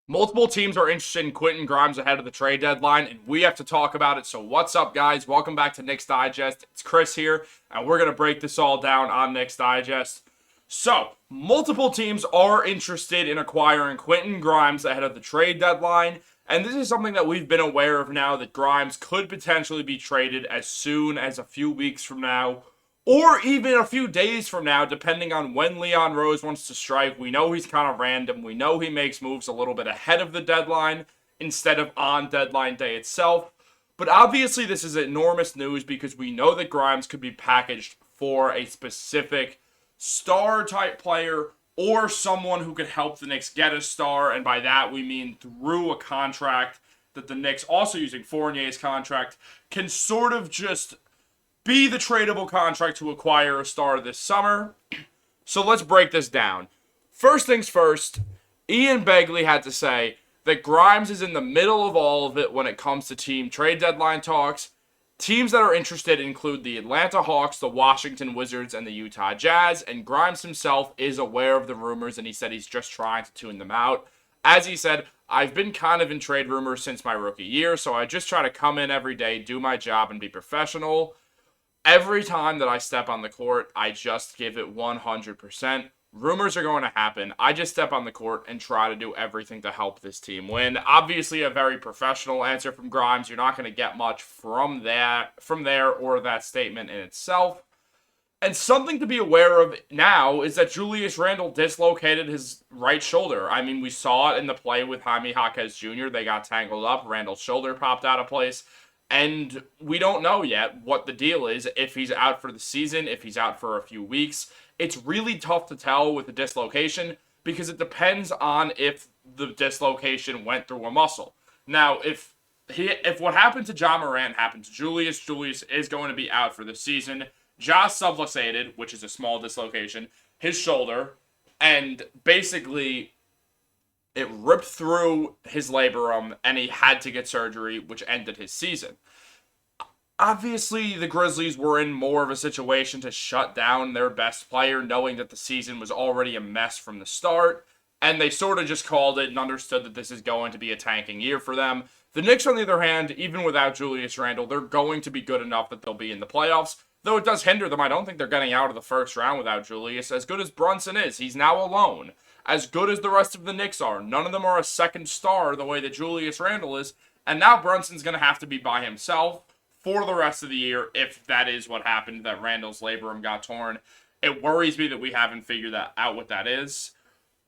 Multiple teams are interested in Quentin Grimes ahead of the trade deadline, and we have to talk about it. So, what's up, guys? Welcome back to Knicks Digest. It's Chris here, and we're going to break this all down on Knicks Digest. So, multiple teams are interested in acquiring Quentin Grimes ahead of the trade deadline, and this is something that we've been aware of now that Grimes could potentially be traded as soon as a few weeks from now or even a few days from now, depending on when Leon Rose wants to strike. We know he's kind of random. We know he makes moves a little bit ahead of the deadline instead of on deadline day itself. But obviously, this is enormous news because we know that Grimes could be packaged for a specific star type player or someone who could help the Knicks get a star. And by that, we mean through a contract that the Knicks, also using Fournier's contract, can sort of just be the tradable contract to acquire a star this summer. So let's break this down. First things first, Ian Begley had to say that Grimes is in the middle of all of it when it comes to team trade deadline talks. Teams that are interested include the Atlanta Hawks, the Washington Wizards, and the Utah Jazz, and Grimes himself is aware of the rumors, and he said he's just trying to tune them out. As he said, I've been kind of in trade rumors since my rookie year, so I just try to come in every day, do my job, and be professional. Every time that I step on the court, I just give it 100%. Rumors are going to happen. I just step on the court and try to do everything to help this team win. Obviously, a very professional answer from Grimes. You're not going to get much from there, or that statement in itself. And something to be aware of now is that Julius Randle dislocated his right shoulder. I mean, we saw it in the play with Jaime Jaquez Jr. They got tangled up. Randle's shoulder popped out of place. And we don't know yet what the deal is, if he's out for the season, if he's out for a few weeks. It's really tough to tell with the dislocation because it depends on if the dislocation went through a muscle. Now, if what happened to John Morant happened to Julius is going to be out for the season. Ja subluxated, which is a small dislocation, his shoulder, and basically it ripped through his labrum, and he had to get surgery, which ended his season. Obviously, the Grizzlies were in more of a situation to shut down their best player, knowing that the season was already a mess from the start, and they sort of just called it and understood that this is going to be a tanking year for them. The Knicks, on the other hand, even without Julius Randle, they're going to be good enough that they'll be in the playoffs, though it does hinder them. I don't think they're getting out of the first round without Julius. As good as Brunson is, he's now alone. As good as the rest of the Knicks are, none of them are a second star the way that Julius Randle is, and now Brunson's going to have to be by himself for the rest of the year if that is what happened, that Randle's labrum got torn. It worries me that we haven't figured that out what that is.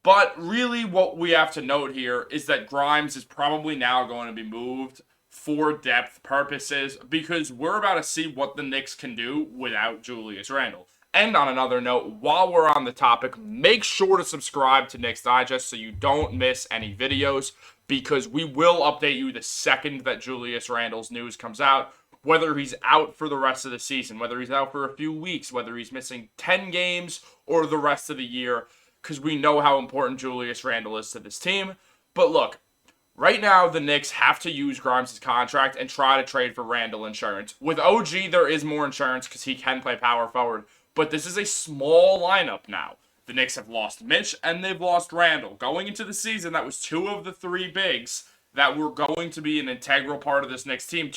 But really what we have to note here is that Grimes is probably now going to be moved for depth purposes because we're about to see what the Knicks can do without Julius Randle. And on another note, while we're on the topic, make sure to subscribe to Knicks Digest so you don't miss any videos because we will update you the second that Julius Randle's news comes out, whether he's out for the rest of the season, whether he's out for a few weeks, whether he's missing 10 games or the rest of the year, because we know how important Julius Randle is to this team. But look, right now the Knicks have to use Grimes' contract and try to trade for Randle insurance. With OG, there is more insurance because he can play power forward. But this is a small lineup now. The Knicks have lost Mitch and they've lost Randle. Going into the season, that was two of the three bigs that were going to be an integral part of this Knicks team.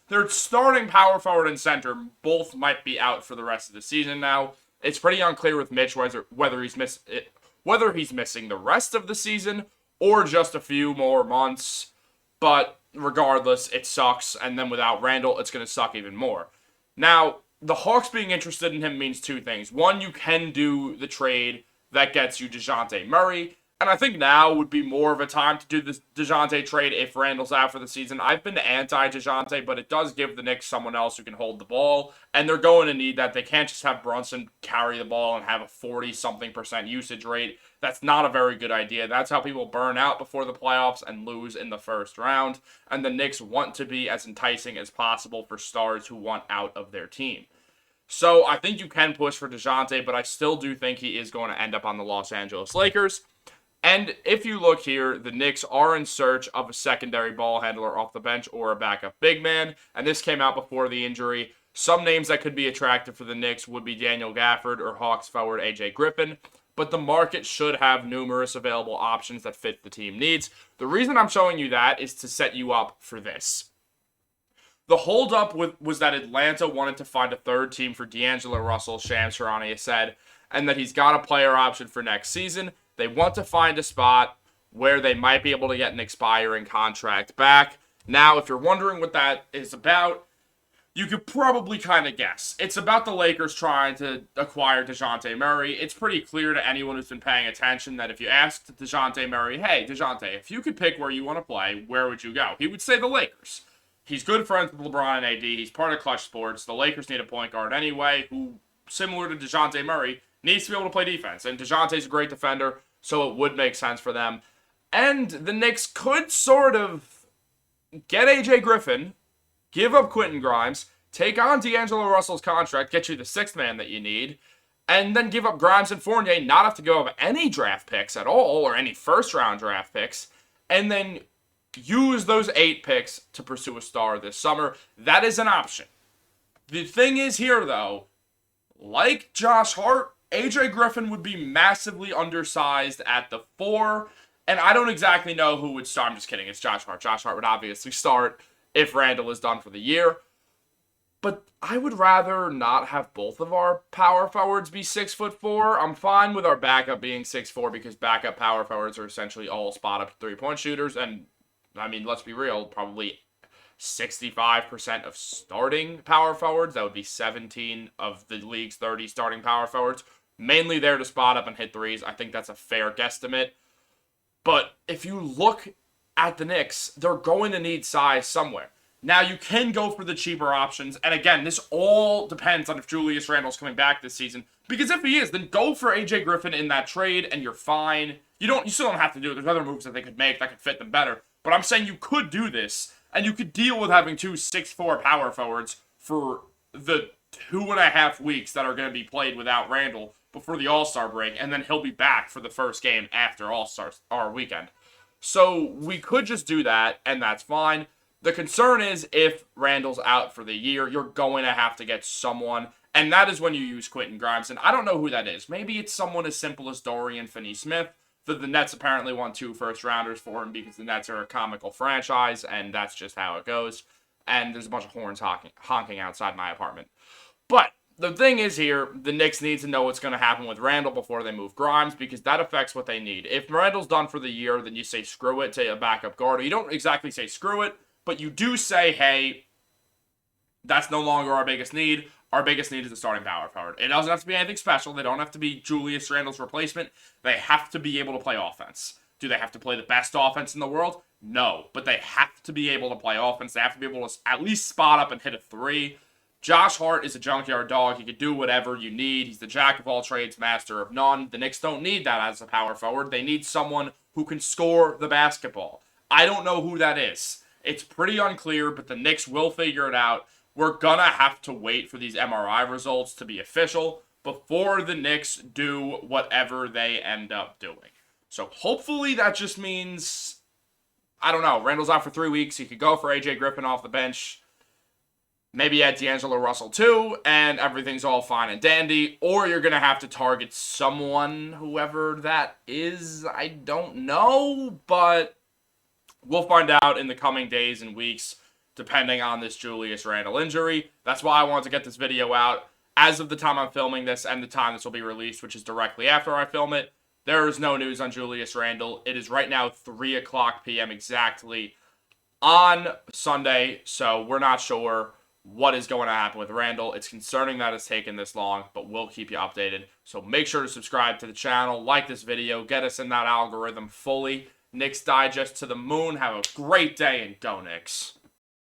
Their starting power forward and center both might be out for the rest of the season now. It's pretty unclear with Mitch whether he's missing the rest of the season or just a few more months. But regardless, it sucks. And then without Randle, it's going to suck even more. Now, the Hawks being interested in him means two things. One, you can do the trade that gets you DeJounte Murray. And I think now would be more of a time to do this DeJounte trade if Randle's out for the season. I've been anti-DeJounte, but it does give the Knicks someone else who can hold the ball. And they're going to need that. They can't just have Brunson carry the ball and have a 40-something% usage rate. That's not a very good idea. That's how people burn out before the playoffs and lose in the first round. And the Knicks want to be as enticing as possible for stars who want out of their team. So I think you can push for DeJounte, but I still do think he is going to end up on the Los Angeles Lakers. And if you look here, the Knicks are in search of a secondary ball handler off the bench or a backup big man. And this came out before the injury. Some names that could be attractive for the Knicks would be Daniel Gafford or Hawks forward AJ Griffin. but the market should have numerous available options that fit the team needs. The reason I'm showing you that is to set you up for this. The holdup was that Atlanta wanted to find a third team for D'Angelo Russell, Shams Charania said, and that he's got a player option for next season. They want to find a spot where they might be able to get an expiring contract back. Now, if you're wondering what that is about, you could probably kind of guess. It's about the Lakers trying to acquire DeJounte Murray. It's pretty clear to anyone who's been paying attention that if you asked DeJounte Murray, hey, DeJounte, if you could pick where you want to play, where would you go? He would say the Lakers. He's good friends with LeBron and AD. He's part of Clutch Sports. The Lakers need a point guard anyway who, similar to DeJounte Murray, needs to be able to play defense. And DeJounte's a great defender, so it would make sense for them. And the Knicks could sort of get AJ Griffin, give up Quentin Grimes, take on D'Angelo Russell's contract, get you the sixth man that you need, and then give up Grimes and Fournier, not have to go up any draft picks at all, or any first-round draft picks, and then use those 8 picks to pursue a star this summer. That is an option. The thing is here, though, like Josh Hart, AJ Griffin would be massively undersized at the 4, and I don't exactly know who would start. I'm just kidding. It's Josh Hart. Josh Hart would obviously start if Randle is done for the year. But I would rather not have both of our power forwards be 6'4". I'm fine with our backup being 6'4" because backup power forwards are essentially all spot-up 3-point shooters. And, I mean, let's be real, probably 65% of starting power forwards, that would be 17 of the league's 30 starting power forwards, mainly there to spot up and hit threes. I think that's a fair guesstimate. But if you look at the Knicks, they're going to need size somewhere. Now, you can go for the cheaper options, and again, this all depends on if Julius Randle's coming back this season, because if he is, then go for AJ Griffin in that trade, and you're fine. You still don't have to do it. There's other moves that they could make that could fit them better, but I'm saying you could do this, and you could deal with having 2 6'4" power forwards for the 2.5 weeks that are going to be played without Randle before the All-Star break, and then he'll be back for the first game after All-Star weekend. So we could just do that, and that's fine. The concern is if Randle's out for the year, you're going to have to get someone, and that is when you use Quentin Grimes, and I don't know who that is. Maybe it's someone as simple as Dorian Finney-Smith. The Nets apparently want 2 first-rounders for him because the Nets are a comical franchise, and that's just how it goes. And there's a bunch of horns honking outside my apartment. But the thing is here, the Knicks need to know what's going to happen with Randle before they move Grimes, because that affects what they need. If Randle's done for the year, then you say screw it to a backup guard. You don't exactly say screw it, but you do say, hey, that's no longer our biggest need. Our biggest need is a starting power forward. It doesn't have to be anything special. They don't have to be Julius Randle's replacement. They have to be able to play offense. Do they have to play the best offense in the world? No, but they have to be able to play offense. They have to be able to at least spot up and hit a 3. Josh Hart is a junkyard dog. He can do whatever you need. He's the jack of all trades, master of none. The Knicks don't need that as a power forward. They need someone who can score the basketball. I don't know who that is. It's pretty unclear, but the Knicks will figure it out. We're going to have to wait for these MRI results to be official before the Knicks do whatever they end up doing. So hopefully that just means, I don't know, Randle's out for 3 weeks. You could go for AJ Griffin off the bench. Maybe add D'Angelo Russell too, and everything's all fine and dandy. Or you're going to have to target someone, whoever that is. I don't know, but we'll find out in the coming days and weeks, depending on this Julius Randle injury. That's why I wanted to get this video out. As of the time I'm filming this and the time this will be released, which is directly after I film it, there is no news on Julius Randle. It is right now 3 o'clock p.m. exactly on Sunday, so we're not sure what is going to happen with Randle. It's concerning that it's taken this long, but we'll keep you updated. So make sure to subscribe to the channel, like this video, get us in that algorithm fully. Knicks Digest to the moon. Have a great day and go Knicks.